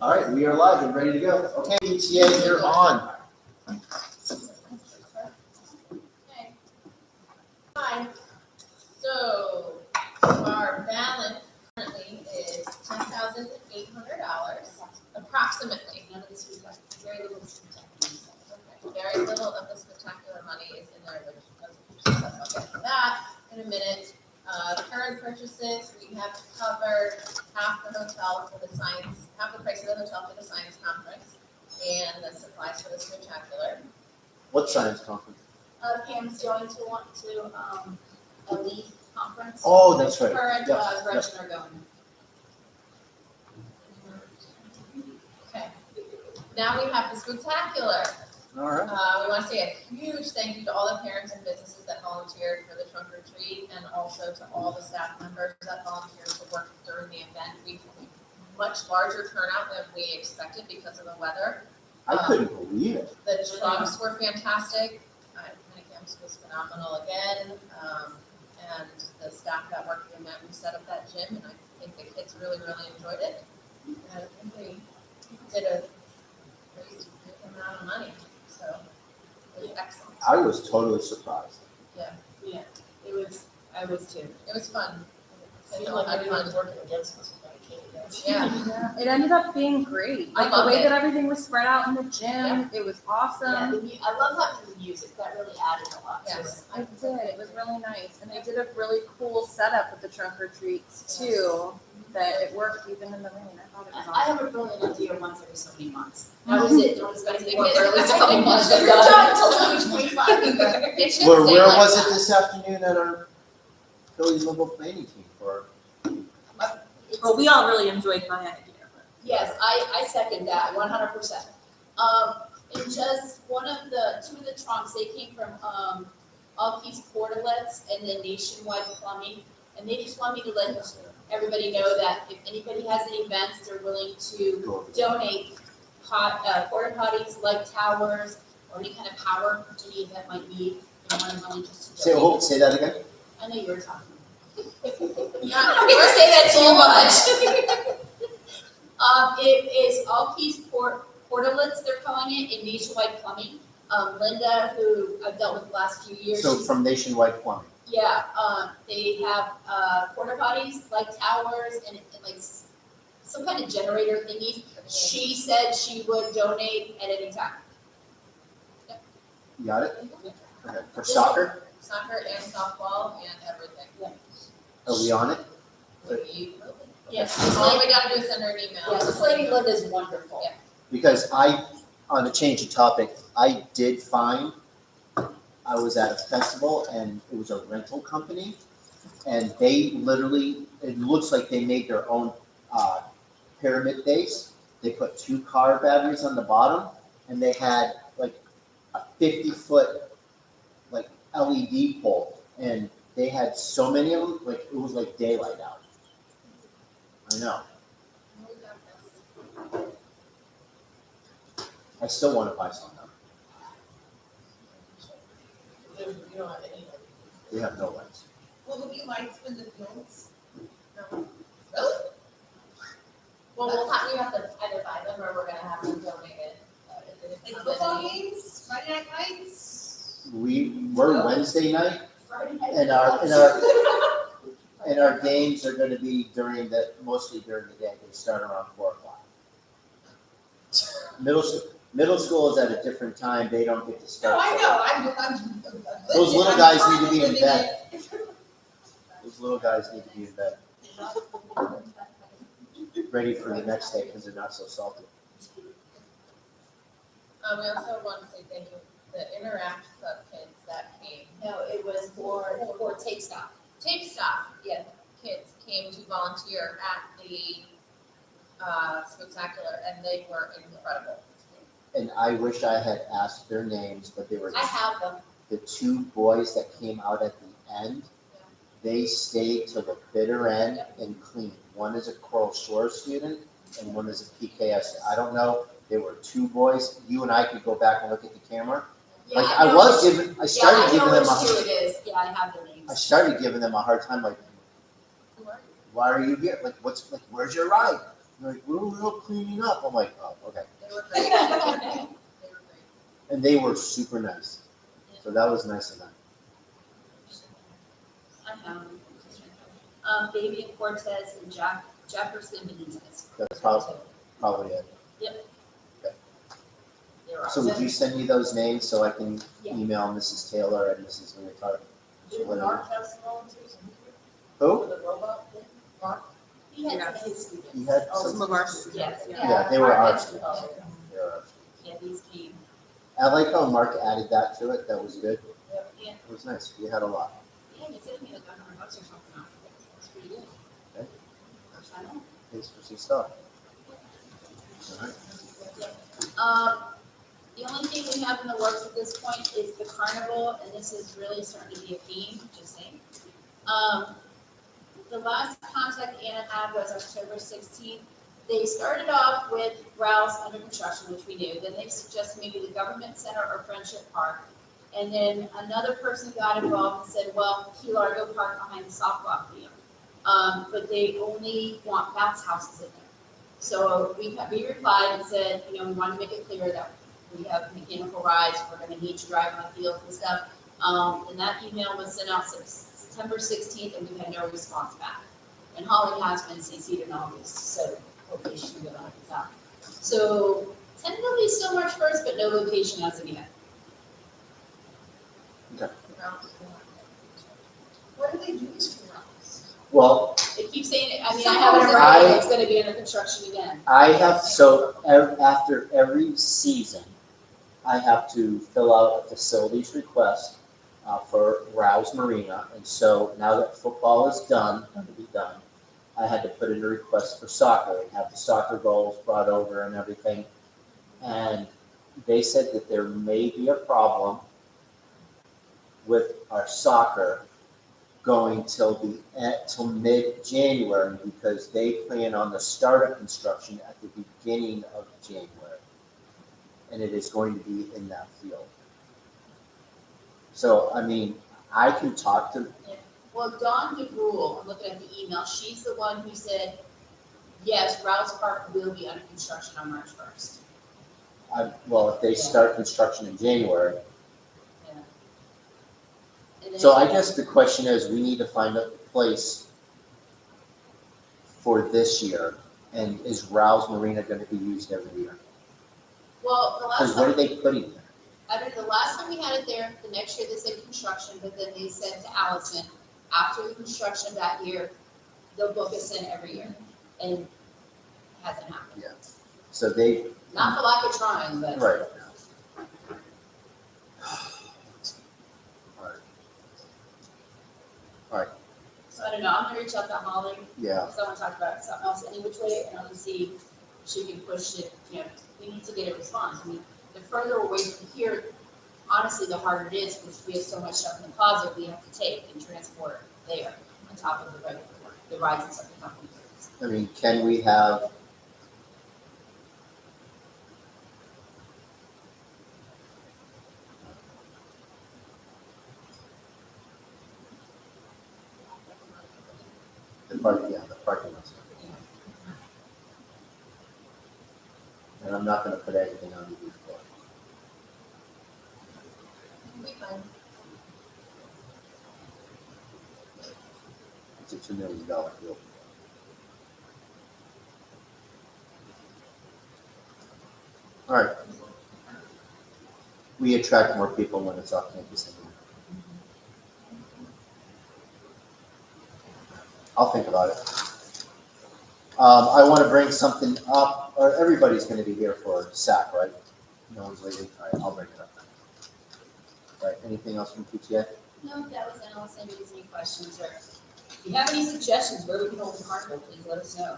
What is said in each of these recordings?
All right, we are live and ready to go. Okay, PTA, you're on. Okay. Hi. So our balance currently is $10,800, approximately. None of this is very little spectacular. Okay. Very little of the spectacular money is in there, which I'll get to that in a minute. Current purchases, we have covered half the hotel for the science, half the price of the hotel for the science conference, and the supplies for the spectacular. What science conference? Pam's going to want to, a LEAF conference. Oh, that's right. Her and Yep, Gretchen are going. Okay. Now we have the spectacular. All right. We want to say a huge thank you to all the parents and businesses that volunteered for the trunk or treat, and also to all the staff members that volunteered to work during the event. We had a much larger turnout than we expected because of the weather. I couldn't believe it. The trucks were fantastic. Camps was phenomenal again. And the staff that worked the event, we set up that gym, and I think the kids really, really enjoyed it. And I think they did a crazy amount of money. So it was excellent. I was totally surprised. Yeah, I was too. It was fun. Seemed like everyone was working against us when it came against. Yeah. It ended up being great. I Like the loved way it. that everything was spread out in the gym, Yeah. it was Yeah, awesome. I love having the music, that really added a lot to it. Yes. I did. It was really nice, and they did a really cool setup with the trunk or treats too. That it worked even in the rain. I thought it was I awesome. have a brilliant idea once every so many months. That was it, don't expect any more Yeah. early so much. You're done until 25. It should Where stay like was that. it this afternoon at our Phillies mobile planning team for? Well, we all really enjoyed my idea. Yes, I second that 100%. And just two of the trunks, they came from All Keys Portalets and then Nationwide Plumbing. And they just want me to let everybody know that if anybody has any events, they're willing to donate porta potties, light towers, or any kind of power any event might need. They want money just to donate. Say that again? I know you were talking. Yeah. I don't get to say that too much. It is All Keys Portalets, they're calling it, and Nationwide Plumbing. Linda, who I've dealt with the last few years. So from Nationwide Plumbing. Yeah, they have porta potties, like towers, and like some kind of generator thingies. She said she would donate at any time. You got it? Okay. For soccer? Soccer and softball and everything. Are we on it? Yes, All we gotta do is send her an email. yeah, this lady Linda's wonderful. Yeah. Because on a change of topic, I did find, I was at a festival and it was a rental company. And they literally, it looks like they made their own pyramid base. They put 2 car batteries on the bottom and they had like a 50-foot like LED pole. And they had so many of them, like it was like daylight out. I know. I still want to buy some now. You don't have any. We have no lights. Will there be lights in the fields? No. Really? Well, we have to either buy them or we're gonna have them donated. Like football games, Friday night lights? We're Wednesday night Friday night and our games are going to be mostly during the day. They start around 4:00. Middle school is at a different time. They don't get to No, start. I know, I'm. Those little guys need to be in bed. Those little guys need to be in bed, ready for the next day because they're not so salty. We also want to say thank you to the Interact Club kids that came. No, it was for Take Stock. Tape Stop, yeah, kids came to volunteer at the spectacular and they were incredible. And I wish I had asked their names, but they were I have them. the 2 boys that came out at the end. They stayed till the bitter end and cleaned. One is a Coral Shore student and one is a PTA SAC. I don't know. They were 2 boys. You and I could go back and look at the camera. Yeah, Like I know I started giving them which two it is. Yeah, I have their names. I started giving them a hard time, like, why are you here? Like, where's your ride? Like, we're cleaning up. I'm like, oh, okay. They were great. They were great. And they were super nice. So that was nice of them. I found them. Baby and Cortez and Jefferson Benitez. That's probably it. They were So would you send me those names so I can Yeah. email Mrs. Taylor and Mrs. Leotard? Did Mark have some volunteers? Who? For the robot thing? Mark? He had Yeah. his students. He had Some some, of our students, Yeah. yeah. yeah, they were Mark our had- students. They were our students. Yeah, these came. I like how Mark added that to it. That was good. Yeah. It was nice. We had a lot. Yeah, he said he had like $100 or something. That's pretty good. Okay. I know. Thanks for some stuff. All right. The only thing we have in the works at this point is the carnival, and this is really starting to be a theme, just saying. The last contact Anna had was October 16th. They started off with Rouse under construction, which we knew. Then they suggested maybe the government center or Friendship Park. And then another person got involved and said, well, Key Largo Park behind the softball field. But they only want bounce houses in there. So we replied and said, we want to make it clear that we have mechanical rides, we're gonna need to drive on the field and stuff. And that email was sent out September 16th, and we had no response back. And Holly has been CC'd in all these, so hopefully she can get on it out. So tentatively still March 1st, but no location as of yet. What do they do to routes? Well, They keep saying it, I have it in writing, it's gonna be under construction again. I have, after every season, I have to fill out a facilities request for Rouse Marina. And so now that football is done, going to be done, I had to put in a request for soccer and have the soccer goals brought over and everything. And they said that there may be a problem with our soccer going till mid-January, because they plan on the start of construction at the beginning of January. And it is going to be in that field. So, I can talk to, Well, Dawn DeGrule, I'm looking at the email, she's the one who said, yes, Rouse Park will be under construction on March 1st. if they start construction in January. And then- So I guess the question is, we need to find a place for this year. And is Rouse Marina going to be used every year? Well, the last Because what are time, they putting there? the last time we had it there, the next year they said construction, but then they said to Allison, after the construction that year, they'll book us in every year. And it hasn't happened. So they, Not for lack of trying, but. right. So I don't know, I'm gonna reach out to Holly, Yeah, because I want to talk about something else any which way, and I'll see if she can push it, we need to get a response. The further away from here, honestly, the harder it is, because we have so much stuff in the closet we have to take and transport there, on top of the regular work, the rides and stuff the company brings. can we have, the parking lot's not good. And I'm not gonna put anything on the roof floor. It'll be fine. It's a $2 million deal. All right. We attract more people when it's off campus anyway. I'll think about it. I want to bring something up, or everybody's going to be here for SAC, right? No one's leaving. All right, I'll bring it up. All right, anything else from PTA? No, that was it, unless anybody has any questions, or if you have any suggestions where we can hold the carnival, please let us know.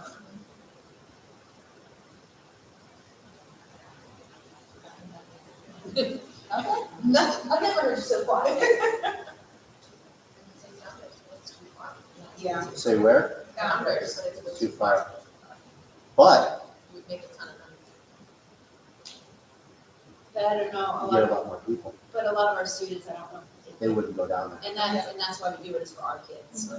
Okay. No, I've never heard you so quiet. Yeah. Say where? Founders. Too far. But We'd make a ton of money. But I don't know, you get a lot more people. but a lot of our students, I don't know. They wouldn't go down there. And that's why we do it, is for our kids.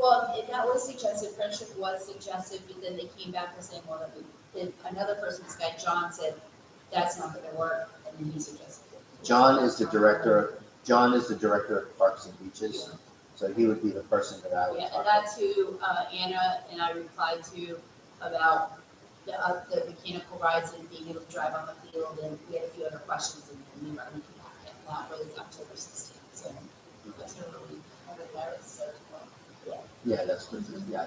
Well, that was suggested, friendship was suggested, but then they came back and saying, well, then another person's guy, John, said, that's not gonna work, and then he suggested it. John is the director of Parks and Beaches, so he would be the person that I would Yeah, talk and to. that's who, Anna and I replied to about the mechanical rides and being able to drive on the field, and we had a few other questions, and we were looking at it, and that was October 16th, so. That's really, Yeah,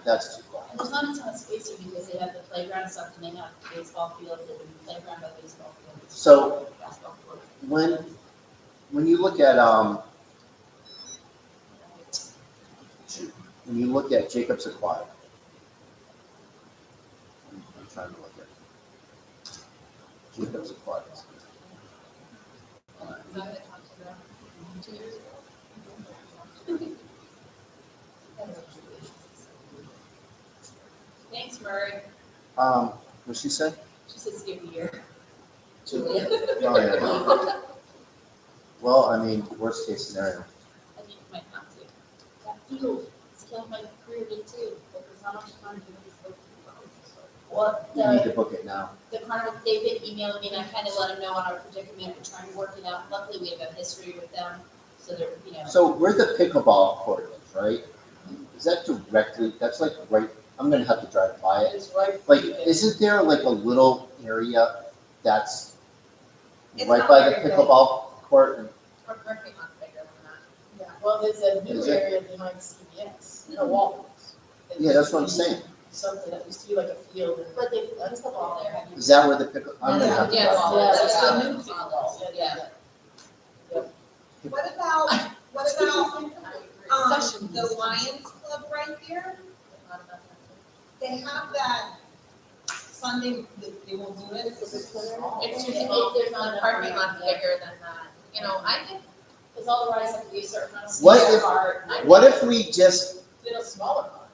that's too far. and there's not a ton of space here because they have the playground stuff, and they have baseball fields, and the playground, but baseball fields. So Basketball court. when you look at Jacob's Aquatic, I'm trying to look at Jacob's Aquatic. Is that what I talked about 2 years ago? Thanks, Murray. What she said? She said skip a year. Oh, yeah. Well, I mean, worst case scenario. I think you might have to. That field is killing my career day too, because how much fun do we Well, You need to book it now. the carnival, they've been emailing me, and I kind of let them know on our predicament, we're trying to work it out. Luckily, we have a history with them, so they're, So where the pickleball court is, right? Is that directly, that's like right, I'm gonna have to drive by it. it's right. Like, isn't there like a little area that's It's right not by the very big. pickleball court? And Our parking lot's bigger than that. Yeah, well, there's a new Is it? area behind CVS, no Walgreens. Yeah, that's what I'm saying. Something that used to be like a field and. But they, that's the ball there. Is that where the pickle? I'm gonna Yeah, have to yeah, drive by. Yeah, that's that's the the new new field. Yeah. What about the Lions Club right here? They have that Sunday, they won't do it because it's small. It's just, If if there's the not enough parking room, lot's yeah. bigger than that, I think, Because all the rides have to be a certain amount of. What seats if- apart. What if we just, Did a smaller one.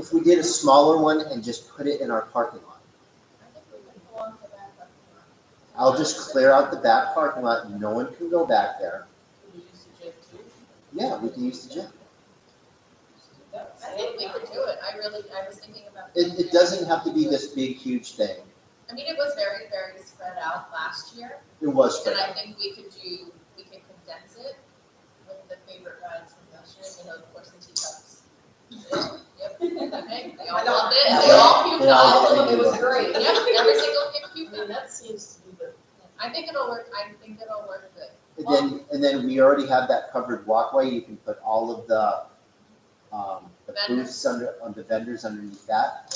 if we did a smaller one and just put it in our parking lot? I think we can go on to that parking lot. I'll just clear out the back parking lot, no one can go back there. We used the gym too. Yeah, we can use the gym. I think we could do it. I was thinking about. It doesn't have to be this big, huge thing. I mean, it was very, very spread out last year, It was and spread I out. think we could condense it with the favorite rides from last year, of course, the teacups. Yep, okay, they all loved it, they all puked They all- all of them, they it was loved it. great, yep, every single kid puked I mean, on it. that seems to be the. I think it'll work good. And then we already have that covered walkway, you can put all of the booths on the vendors underneath that.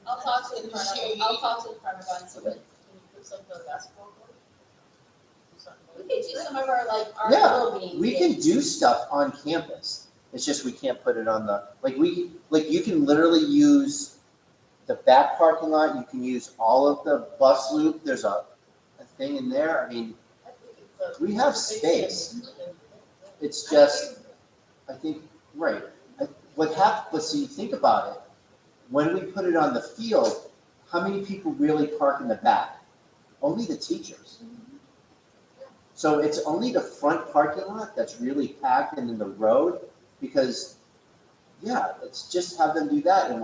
I'll talk to the carnival, I'll talk to the carnival and see what, Can you put something on the basketball court? we could do some of our, like, our Yeah, little games. We can do stuff on campus, it's just we can't put it on the, you can literally use the back parking lot, you can use all of the bus loop, there's a thing in there, I mean, I think it's a- we have space. It's just, I think, right, but see, think about it, when we put it on the field, how many people really park in the back? Only the teachers. So it's only the front parking lot that's really packed and in the road, because, yeah, let's just have them do that, and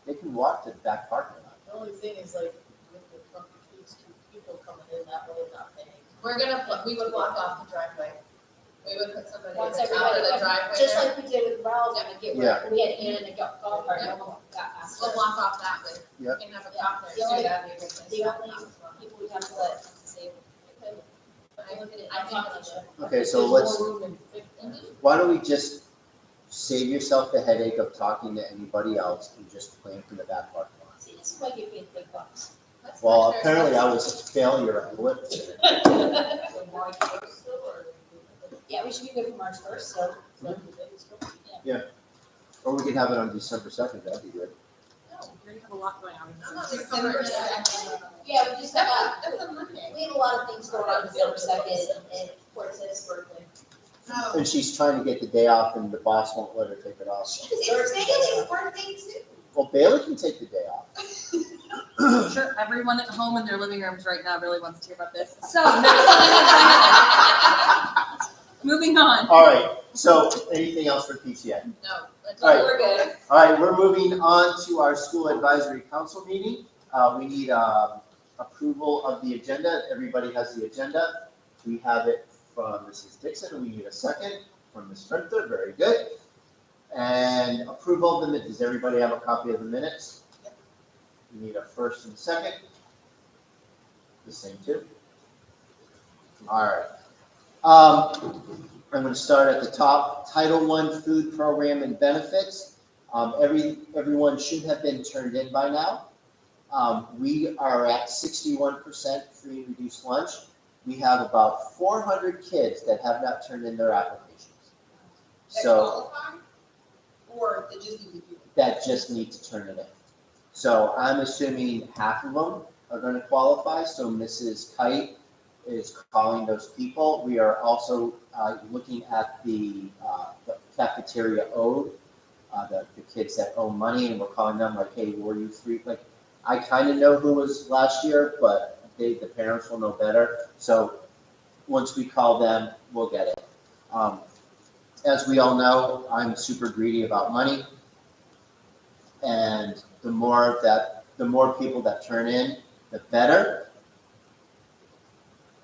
they can walk to the back parking lot. The only thing is like, with the front kids, two people coming in that way, not paying. We would block off the driveway. We would put somebody at Once the top of everybody, the driveway just there. like we did with Ralph, and get, Yeah. we had Anna and a golf cart, and everyone got past We'll us. block off that way. Yeah. We can have a cop there The too, only- that'd be a good place. The to have a only cop as well. people we have to let say, I look at it, I talk to you. Okay, so There's more room than 50. why don't we just save yourself the headache of talking to anybody else and just plan for the back parking lot? See, this is why you pay big bucks. That's Well, much apparently I better. was a failure at Blip today. So March first still, or? Yeah, we should be good for March first, so. Or we can have it on December 2nd, that'd be good. No, we're gonna have a lot going on. I'm not December December second. Yeah, we just have, That's a Monday. we have a lot of things going on December second, and Portis's birthday. And she's trying to get the day off and the boss won't let her take it off. It's Bailey's birthday too. Well, Bailey can take the day off. I'm sure everyone at home in their living rooms right now really wants to hear about this. So, moving on. All right, So anything else for PTA? No, that's All right. We're good. All right, we're moving on to our school advisory council meeting. We need approval of the agenda. Everybody has the agenda. We have it from Mrs. Dixon. We need a second from Ms. Frinther. Very good. And approval of the minutes. Does everybody have a copy of the minutes? We need a first and second. The same two. All right. I'm going to start at the top. Title I Food Program and Benefits. Everyone should have been turned in by now. We are at 61% free and reduced lunch. We have about 400 kids that have not turned in their applications. That So qualify, or they just need to do it? that just need to turn it in. So I'm assuming half of them are going to qualify. So Mrs. Kite is calling those people. We are also looking at the cafeteria owed, the kids that owe money, and we're calling them like, hey, were you free? Like, I kind of know who was last year, but the parents will know better. So once we call them, we'll get it. As we all know, I'm super greedy about money. And the more people that turn in, the better.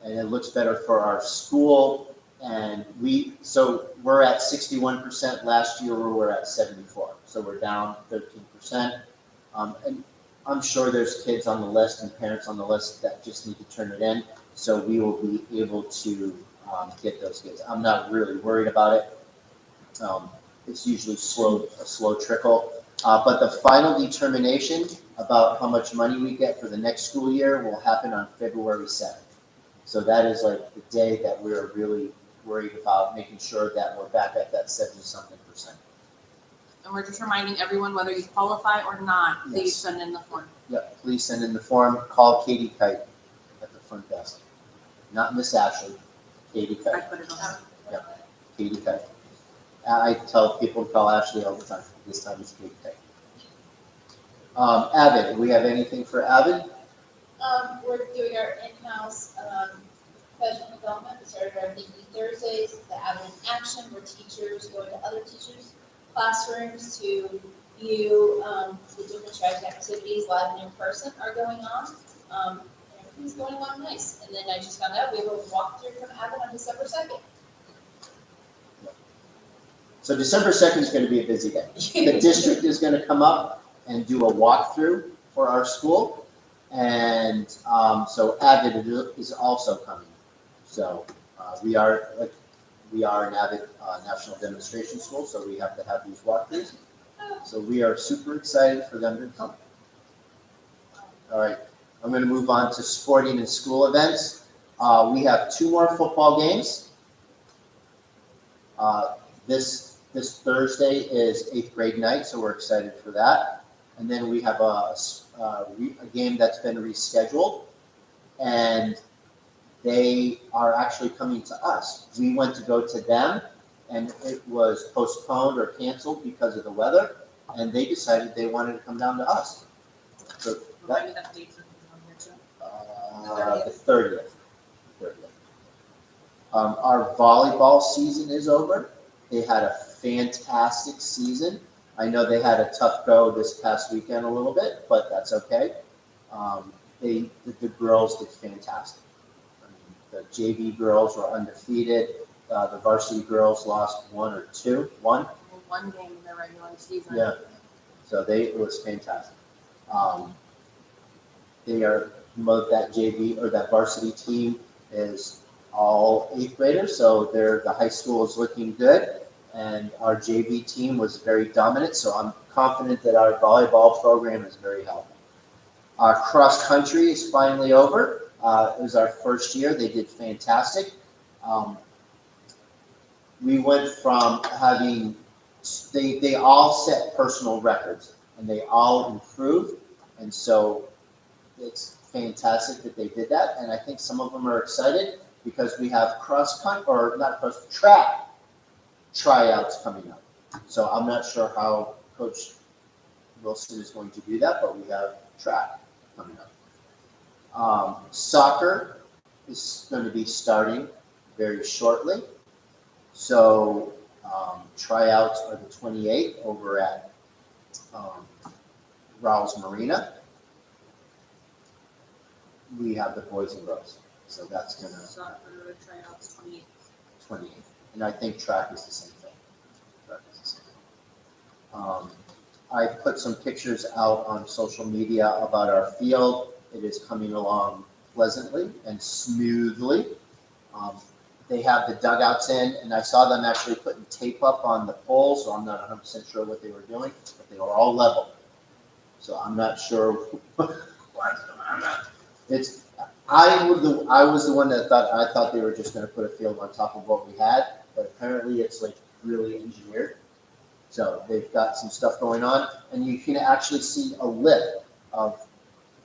And it looks better for our school. And we're at 61%. Last year we were at 74%. So we're down 13%. And I'm sure there's kids on the list and parents on the list that just need to turn it in. So we will be able to get those kids. I'm not really worried about it. It's usually a slow trickle. But the final determination about how much money we get for the next school year will happen on February 7th. So that is like the day that we're really worried about making sure that we're back at that 70-something%. And we're just reminding everyone, whether you qualify or not, please Yes. send in the form. Yep, please send in the form. Call Katie Kite at the front desk. Not Miss Ashley, Katie I Kite. put it on. Katie Kite. I tell people to call Ashley all the time. This time it's Katie Kite. Avid, do we have anything for Avid? We're doing our in-house, professional development. We started our Thinking Thursdays, the Avid in Action, where teachers go into other teachers' classrooms to view, the different strategy activities live and in person are going on. Everything's going on nice. And then I just found out we have a walkthrough from Avid on December 2nd. So December 2nd is going to be a busy day. The district is going to come up and do a walkthrough for our school. And so Avid is also coming. So we are an Avid national demonstration school, so we have to have these walkthroughs. So we are super excited for them to come. All right, I'm going to move on to sporting and school events. We have 2 more football games. This Thursday is 8th grade night, so we're excited for that. And then we have a game that's been rescheduled, and they are actually coming to us. We went to go to them, and it was postponed or canceled because of the weather, and they decided they wanted to come down to us. So Remind me that date on here too. the 30th. Our volleyball season is over. They had a fantastic season. I know they had a tough go this past weekend a little bit, but that's okay. The girls did fantastic. I mean, the JV girls were undefeated. The varsity girls lost 1 or 2. One. One game in the regular season. Yeah. So it was fantastic. That JV or that varsity team is all 8th graders, so the high school is looking good, and our JV team was very dominant, so I'm confident that our volleyball program is very healthy. Our cross country is finally over. It was our first year. They did fantastic. We went from having, they all set personal records, and they all improved, and so it's fantastic that they did that, and I think some of them are excited because we have track tryouts coming up. So I'm not sure how Coach Wilson is going to do that, but we have track coming up. Soccer is going to be starting very shortly. So Tryouts are the 28th over at Rao's Marina. We have the boys and girls, so that's gonna Soccer tryouts 28. 28th. And I think track is the same thing. Track is the same thing. I put some pictures out on social media about our field. It is coming along pleasantly and smoothly. They have the dugouts in, and I saw them actually putting tape up on the poles, so I'm not 100% sure what they were doing, but they were all level. So I'm not sure what's going on. I was the one that thought they were just going to put a field on top of what we had, but apparently it's like really engineered. So they've got some stuff going on, and you can actually see a lip of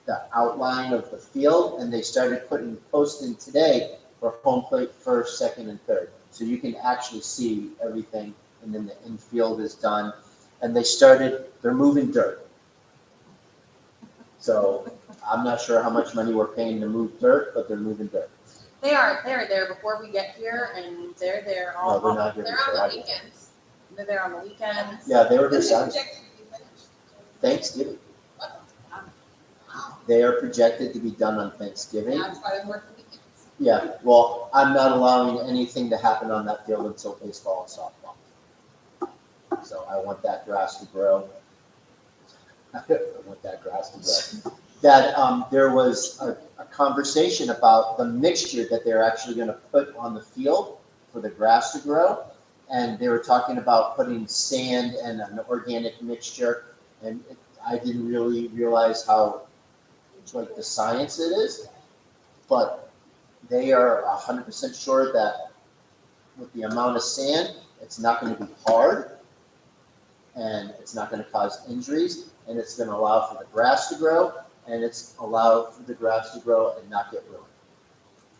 the outline of the field, and they started putting posts in today for home plate first, second, and third. So you can actually see everything, and then the infield is done, and they're moving dirt. So I'm not sure how much money we're paying to move dirt, but they're moving dirt. They are there before we get here, and they're there all. No, they're not here. They're on the weekends. They're there on the weekends. Yeah, they were here Who's Saturday. projected to be finished? Thanksgiving. Wow. They are projected to be done on Thanksgiving. That's why I'm working weekends. Yeah, well, I'm not allowing anything to happen on that field until baseball and softball. So I want that grass to grow. I want that grass to grow. That there was a conversation about the mixture that they're actually going to put on the field for the grass to grow. And they were talking about putting sand and an organic mixture. And I didn't really realize how like the science it is, but they are 100% sure that with the amount of sand, it's not going to be hard, and it's not going to cause injuries, and it's going to allow for the grass to grow, and it's allow for the grass to grow and not get ruined.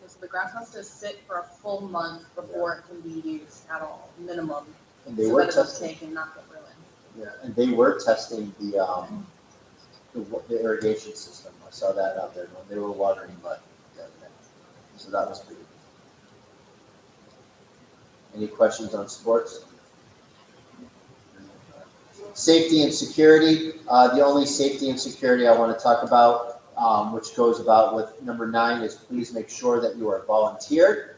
So the grass has to sit for a full month before it can be used at all, minimum. And they So were that it will testing, take and not get ruined. yeah, and they were testing the irrigation system. I saw that out there when they were watering mud the other day. So that was pretty good. Any questions on sports? Safety and security. The only safety and security I want to talk about, which goes about with number 9, is please make sure that you are volunteered.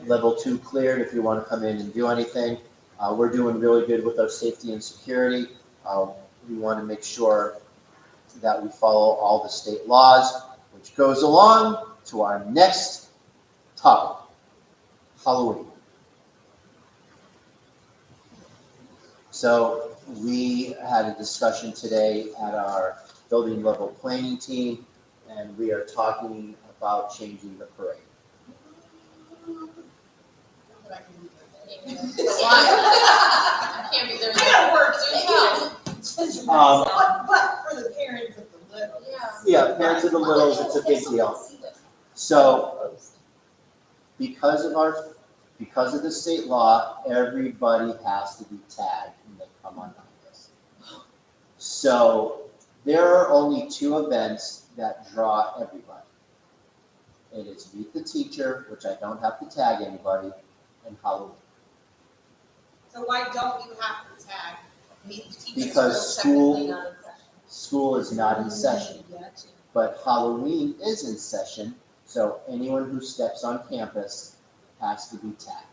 Level 2 cleared if you want to come in and do anything. We're doing really good with our safety and security. We want to make sure that we follow all the state laws, which goes along to our next topic, Halloween. So we had a discussion today at our building level planning team, and we are talking about changing the parade. I can't be there. Yeah, work Do tell. But for the parents of the little. Yeah. Yeah, parents of the littles, it's a big deal. So because of the state law, everybody has to be tagged when they come on campus. So there are only 2 events that draw everybody. It is Meet the Teacher, which I don't have to tag anybody, and Halloween. So why don't you have to tag meet the teachers? Because school is not in session, Gotcha. but Halloween is in session, so anyone who steps on campus has to be tagged.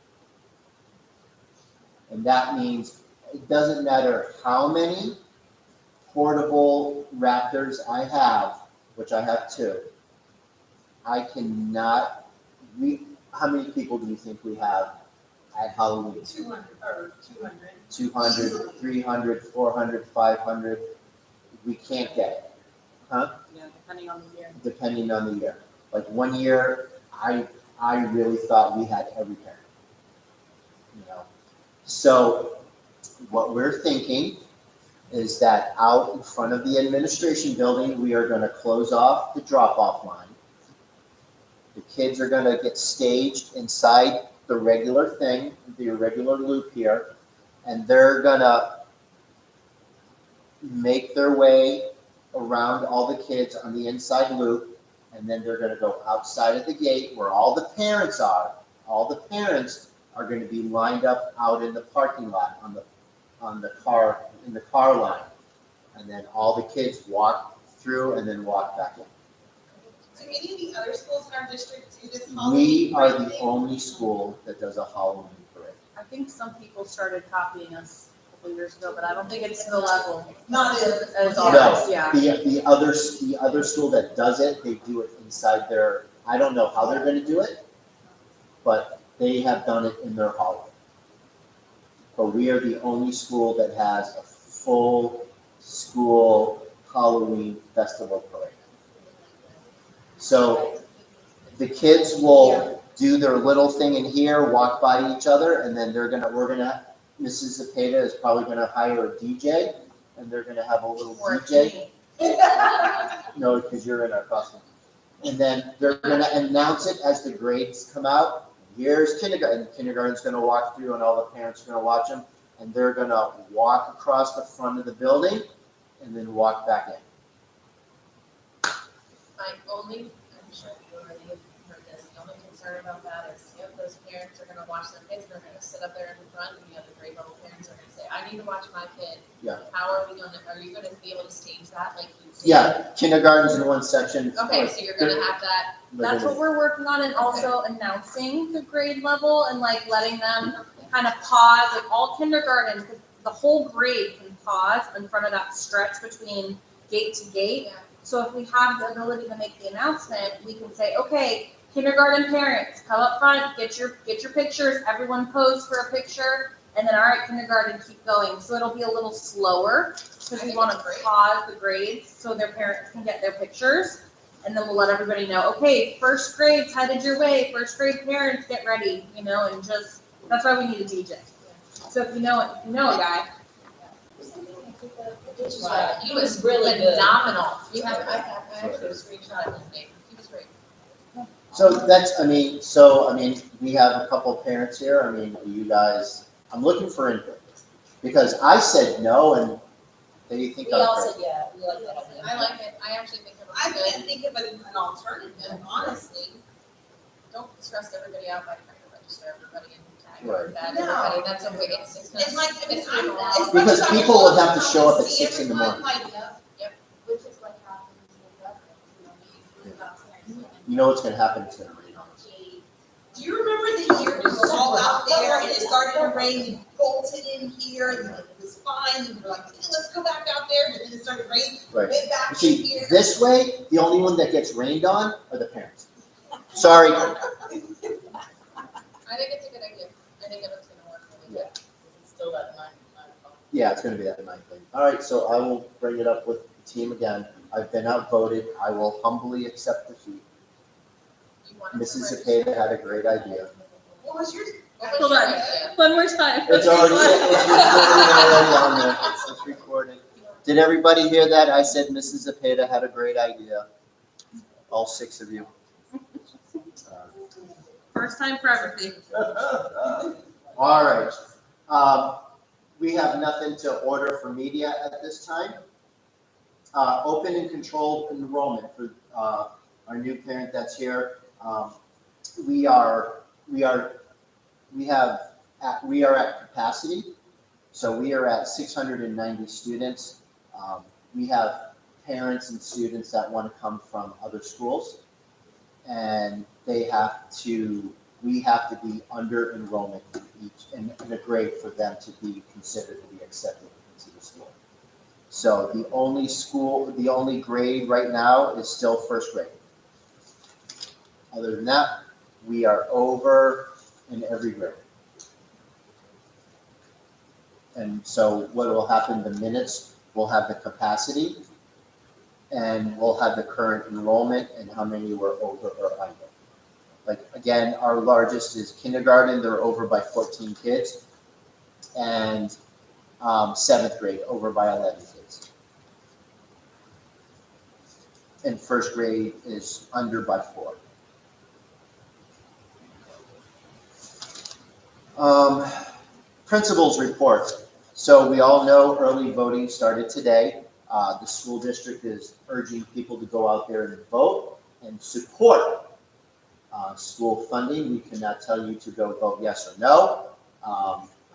And that means it doesn't matter how many portable Raptors I have, which I have 2, I cannot, how many people do you think we have at Halloween? 200 or 200. 200, 300, 400, 500, we can't get it, huh? Yeah, depending on the year. Depending on the year. Like one year, I really thought we had every parent, you know? So what we're thinking is that out in front of the administration building, we are gonna close off the drop-off line. The kids are gonna get staged inside the regular thing, the irregular loop here, and they're gonna make their way around all the kids on the inside loop, and then they're gonna go outside of the gate where all the parents are, all the parents are gonna be lined up out in the parking lot in the car line. And then all the kids walk through and then walk back in. Do any of the other schools in our district do this Halloween? We are the thing? only school that does a Halloween parade. I think some people started copying us a couple years ago, but I don't think it's the level Not as. as No. ours, yeah. The other school that does it, they do it inside their, I don't know how they're gonna do it, but they have done it in their hall. But we are the only school that has a full school Halloween festival parade. So the kids will do their little thing in here, walk by each other, and then Mrs. Zepeda is probably gonna hire a DJ, and they're gonna have a little Or DJ. No, because you're in our costume. And then they're gonna announce it as the grades come out. Here's kindergarten, and kindergarten's gonna walk through and all the parents are gonna watch them. And they're gonna walk across the front of the building and then walk back in. I'm sure you already heard this, the only concern about that is, those parents are gonna watch their kids, they're gonna sit up there in the front, and the other grade level parents are gonna say, I need to watch my kid. Yeah. How are you gonna be able to stage that like you did? Yeah, kindergarten's in one section. Okay, so you're gonna have that, That's what we're working on, and also announcing the grade level and like letting them kind of pause, like all kindergarten, because the whole grade can pause in front of that stretch between gate to gate. Yeah. So if we have the ability to make the announcement, we can say, okay, kindergarten parents, come up front, get your pictures, everyone pose for a picture, and then all right, kindergarten, keep going. So it'll be a little slower because we want to pause the grades so their parents can get their pictures. And then we'll let everybody know, okay, first grade's headed your way, first grade parents, get ready, and just, that's why we need a DJ. So if you know a guy. he was really phenomenal. I actually screenshot his name, he was great. So we have a couple of parents here. You guys, I'm looking for input. Because I said no and they think We I'm all crazy. said, yeah, we like that idea. I like it, I actually think it I was good. can't think of an alternative, honestly. Don't stress everybody out by trying to register everybody and tag Right. or tag No. everybody, that's okay, it's gonna. And like, it's I'm, gonna- as much Because as I people want would have to come show up and at see 6 in the everyone, morning. like, Which is what happens with government, You know what's gonna happen, it's gonna rain on us. do you remember the year we were all out there and it started to rain, we bolted in here and it was fine, and we were like, okay, let's go back out there, and then it started raining, Right. went back You in see, here. this way, the only one that gets rained on are the parents. Sorry. I think it's a good idea, I think it's gonna work really good. Still that 9 o'clock. Yeah, it's gonna be that night thing. All right, so I will bring it up with the team again. I've been outvoted. I will humbly accept defeat. You want it to Mrs. register? Zepeda had a great idea. What was yours? What was Hold your on. idea? One more time. It's already on there. It's recorded. Did everybody hear that? I said Mrs. Zepeda had a great idea. All 6 of you. First time for everything. All right. We have nothing to order for media at this time. Open and controlled enrollment for our new parent that's here. We are at capacity, so we are at 690 students. We have parents and students that want to come from other schools, and we have to be under enrollment in a grade for them to be considered to be accepted into the school. So the only grade right now is still first grade. Other than that, we are over in every grade. And so what will happen, the minutes will have the capacity, and we'll have the current enrollment and how many were over or under. Like, again, our largest is kindergarten, they're over by 14 kids. And 7th grade, over by 11 kids. And first grade is under by 4. Principals report. So we all know early voting started today. The school district is urging people to go out there and vote and support school funding. We cannot tell you to go vote yes or no.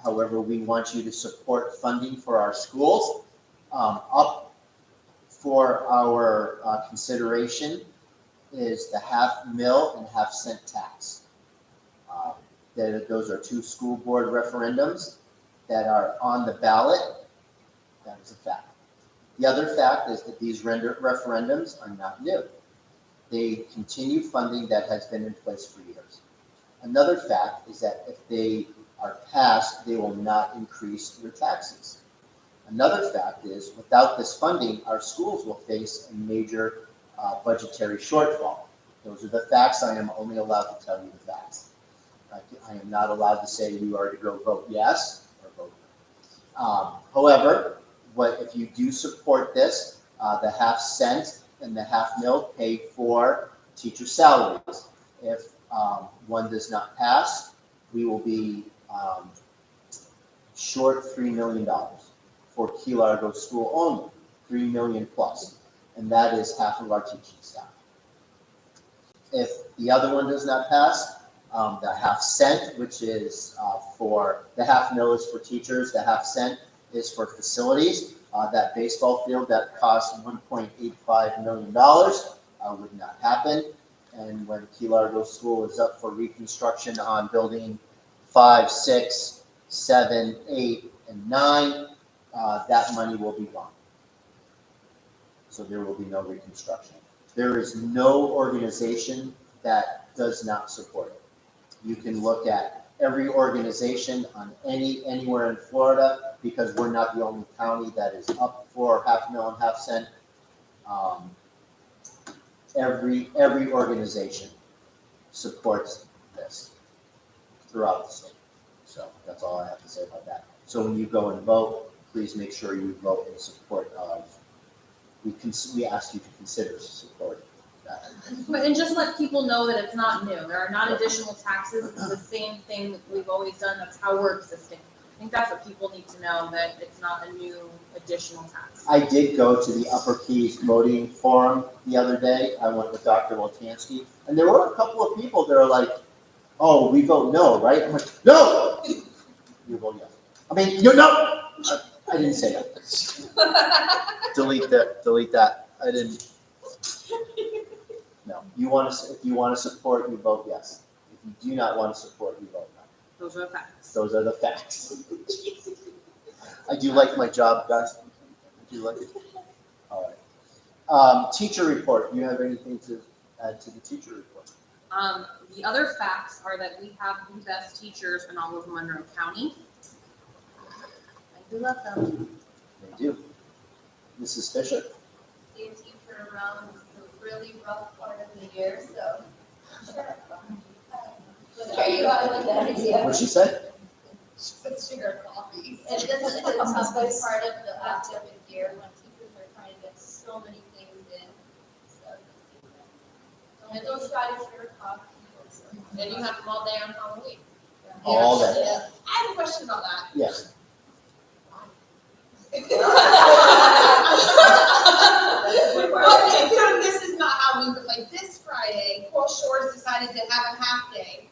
However, we want you to support funding for our schools. Up for our consideration is the half mil and half cent tax. Those are two school board referendums that are on the ballot. That is a fact. The other fact is that these referendums are not new. They continue funding that has been in place for years. Another fact is that if they are passed, they will not increase your taxes. Another fact is, without this funding, our schools will face a major budgetary shortfall. Those are the facts. I am only allowed to tell you the facts. I am not allowed to say you are to go vote yes or vote no. However, if you do support this, the half cent and the half mil pay for teacher salaries. If one does not pass, we will be short $3 million for Key Largo School only, $3 million plus, and that is half of our teaching staff. If the other one does not pass, the half cent, which is for the half mil is for teachers, the half cent is for facilities. That baseball field that cost $1.85 million would not happen. And when Key Largo School is up for reconstruction on building 5, 6, 7, 8, and 9, that money will be gone. So there will be no reconstruction. There is no organization that does not support it. You can look at every organization on anywhere in Florida, because we're not the only county that is up for half mil and half cent. Every organization supports this throughout the state. So that's all I have to say about that. So when you go and vote, please make sure you vote in support of. We ask you to consider support that. But and just let people know that it's not new. There are not additional taxes. It's the same thing that we've always done. That's how we're existing. I think that's what people need to know, that it's not a new additional tax. I did go to the Upper Keys voting forum the other day. I went with Dr. Woltansky, and there were a couple of people that are like, "Oh, we vote no, right?" I'm like, "No, you vote yes." I mean, you no. I didn't say that. Delete that. I didn't. No. If you want to support, you vote yes. If you do not want to support, you vote no. Those are the facts. Those are the facts. I do like my job, guys. I do like it. All right. Teacher report. Do you have anything to add to the teacher report? The other facts are that we have the best teachers in all of Monroe County. I do love them. They do. Mrs. Fisher? The teacher around the really rough part of the year, so. Sure. There you go, I like that idea. What'd she say? She said sugar coffee. It's just the toughest part of the academic year when teachers are trying to get so many things in. So, And those guys sugar coffee. Then you have them all day on Halloween. All day. Yeah. I have a question about that. Yes. Okay, this is not Halloween, but like this Friday, Coral Shores decided to have a half day.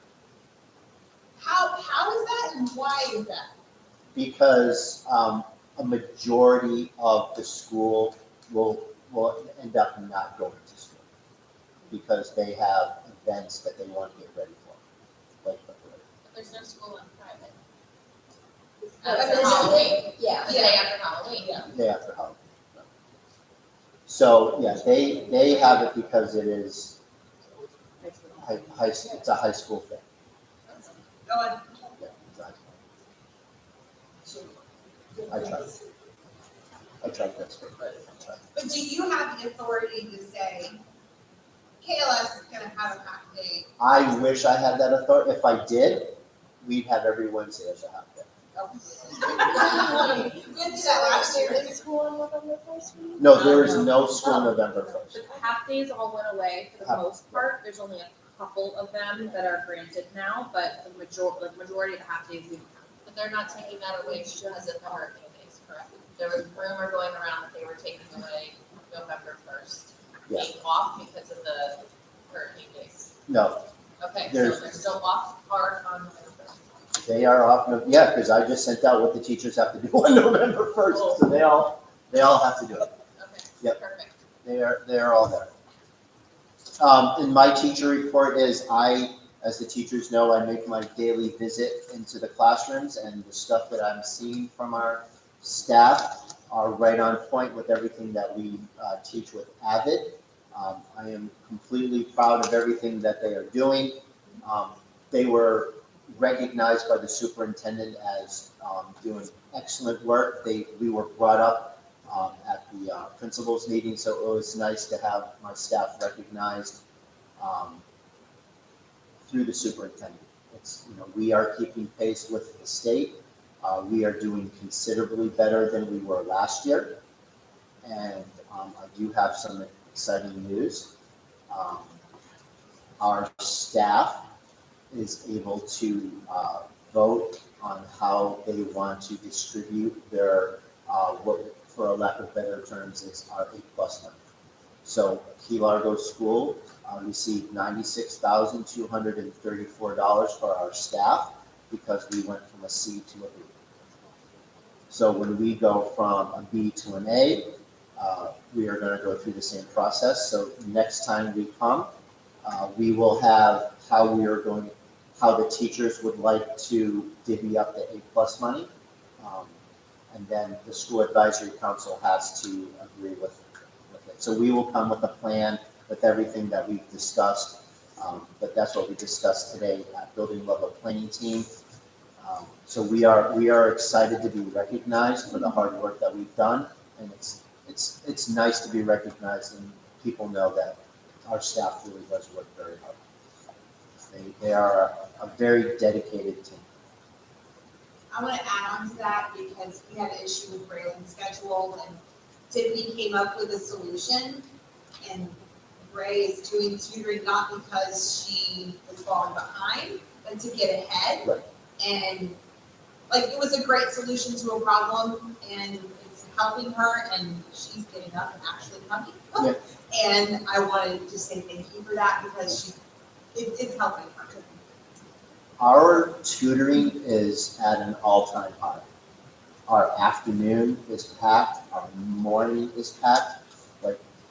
How is that and why is that? Because a majority of the school will end up not going to school because they have events that they want to get ready for, like the parade. But there's no school on Friday. But After there's- Halloween. Yeah. The day after Halloween. Day after Halloween. So, yeah, they have it because it is it's a high school thing. Go ahead. Yeah, exactly. I tried this. But do you have the authority to say, KLS is gonna have a half day? I wish I had that authority. If I did, we'd have every Wednesday as a half day. We did that last year. School on November 1st? No, there is no school November The 1st. half days all went away for the most part. There's only a couple of them that are granted now, but the majority of the half days we don't have. But they're not taking that away because of the hurricane days, correct? There was rumor going around that they were taking away November 1st. Yeah. Being off because of the hurricane days. No, Okay, so There's- they're still off hard on November. They are off, yeah, because I just sent out what the teachers have to do on November 1st, so they all have to do it. Okay, Yep. perfect. They are all there. And my teacher report is as the teachers know, I make my daily visit into the classrooms, and the stuff that I'm seeing from our staff are right on point with everything that we teach with Avid. I am completely proud of everything that they are doing. They were recognized by the superintendent as doing excellent work. We were brought up at the principals meeting, so it was nice to have my staff recognized through the superintendent. We are keeping pace with the state. We are doing considerably better than we were last year. And I do have some exciting news. Our staff is able to vote on how they want to distribute their, what, for a lack of better terms, is our A+ money. So Key Largo School received $96,234 for our staff because we went from a C to a B. So when we go from a B to an A, we are going to go through the same process. So next time we come, we will have how the teachers would like to divvy up the A+ money. And then the school advisory council has to agree with it. So we will come with a plan with everything that we've discussed. But that's what we discussed today at building level planning team. So we are excited to be recognized for the hard work that we've done. And it's nice to be recognized, and people know that our staff really does work very hard. They are a very dedicated team. I want to add on to that because we had an issue with Braylon's schedule, and Tiffany came up with a solution, and Ray is doing tutoring not because she was falling behind, but to get ahead. Right. And it was a great solution to a problem, and it's helping her, and she's getting up and actually coming. Yeah. And I wanted to say thank you for that because it's helping her. Our tutoring is at an all-time high. Our afternoon is packed, our morning is packed.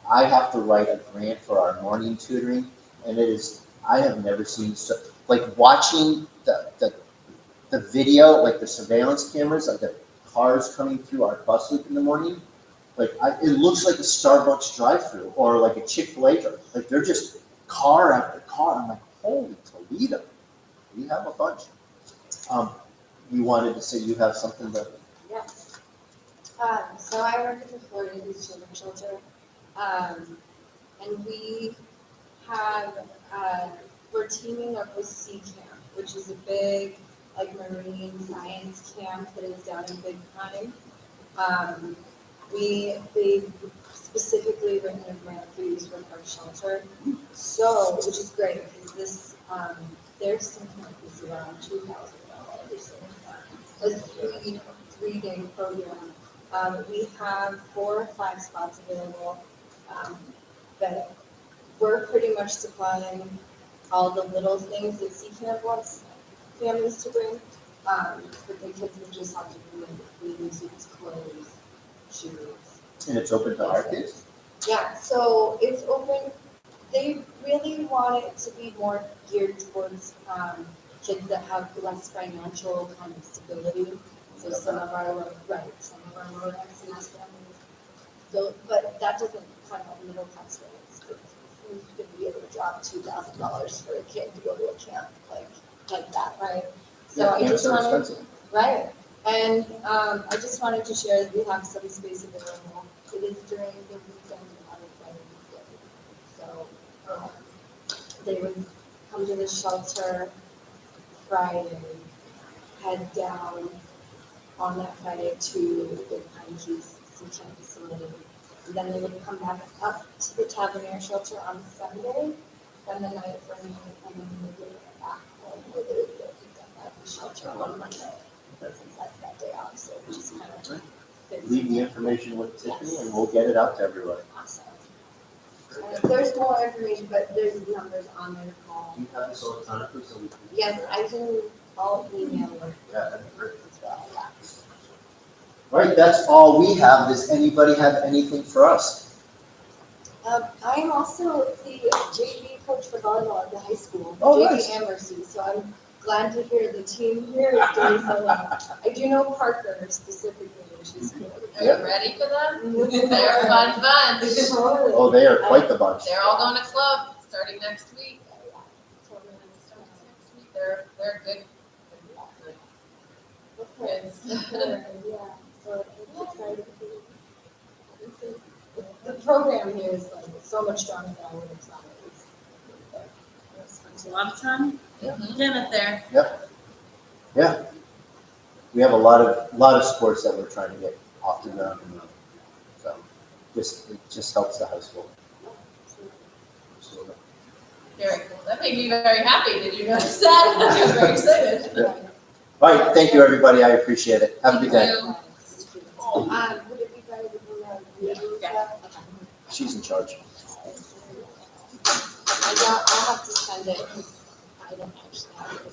I have to write a grant for our morning tutoring, and I have never seen watching the video, the surveillance cameras, the cars coming through our bus loop in the morning. It looks like a Starbucks drive-through or like a Chick-fil-A drive. They're just car after car. I'm like, holy Toledo. We have a bunch. You wanted to say you have something that. Yes. So I work at the Florida Youth Children's Shelter. And we have, we're teaming up with Sea Camp, which is a big, marine science camp that is down in Big Pine. They specifically written a grant for use for our shelter. So, which is great because this, their Sea Camp is around $2,000. A 3-day program. We have 4 or 5 spots available. But we're pretty much supplying all the little things that Sea Camp wants families to bring. But the kids would just have to bring clean suits, clothes, shoes. And it's open to our kids? Yeah, so it's open. They really want it to be more geared towards kids that have less financial kind of stability. So some of our lower exodus families. So, but that doesn't count on middle class families. Who's going to be able to drop $2,000 for a kid to go to a camp like that, right? So Yeah, I just camps are wanted, expensive. right? And I just wanted to share that we have some space available. It is during the weekend out of Friday. So they would come to the shelter Friday, head down on that Friday to the Pine Keys Sea Camp facility. And then they would come back up to the Tavernier shelter on Sunday, spend the night for me, and then they would get back home where they would get picked up at the shelter on Monday. Since that's that day off, so we just kind of Leave the information with Tiffany and we'll get it out to everybody. Awesome. There's more information, but there's numbers on there to call. Do you have this electronically so we can? Yes, I'll email it Yeah, that'd be great. as well, yeah. All right, that's all we have. Does anybody have anything for us? I am also the JV coach for volleyball at the high school, Oh, JV nice. Amherst, so I'm glad to hear the team here is doing so well. I do know Parker specifically, and she's good. Are you ready for them? They're a fun bunch. Oh, they are quite the bunch. They're all going to club starting next week. They're good. Okay. Kids. Yeah, so it's exciting. The program here is like so much stronger than I would have thought it was. Spends a lot of time Mhm. doing it there. Yeah. We have a lot of sports that we're trying to get off the ground. So it just helps the high school. Absolutely. Very cool. That made me very happy. Did you notice that? I was very excited. Yeah. All right, thank you, everybody. I appreciate it. Have a good day. Thank you. Would it be better if we have you? Yeah. She's in charge. I'll have to send it, because I don't actually have it.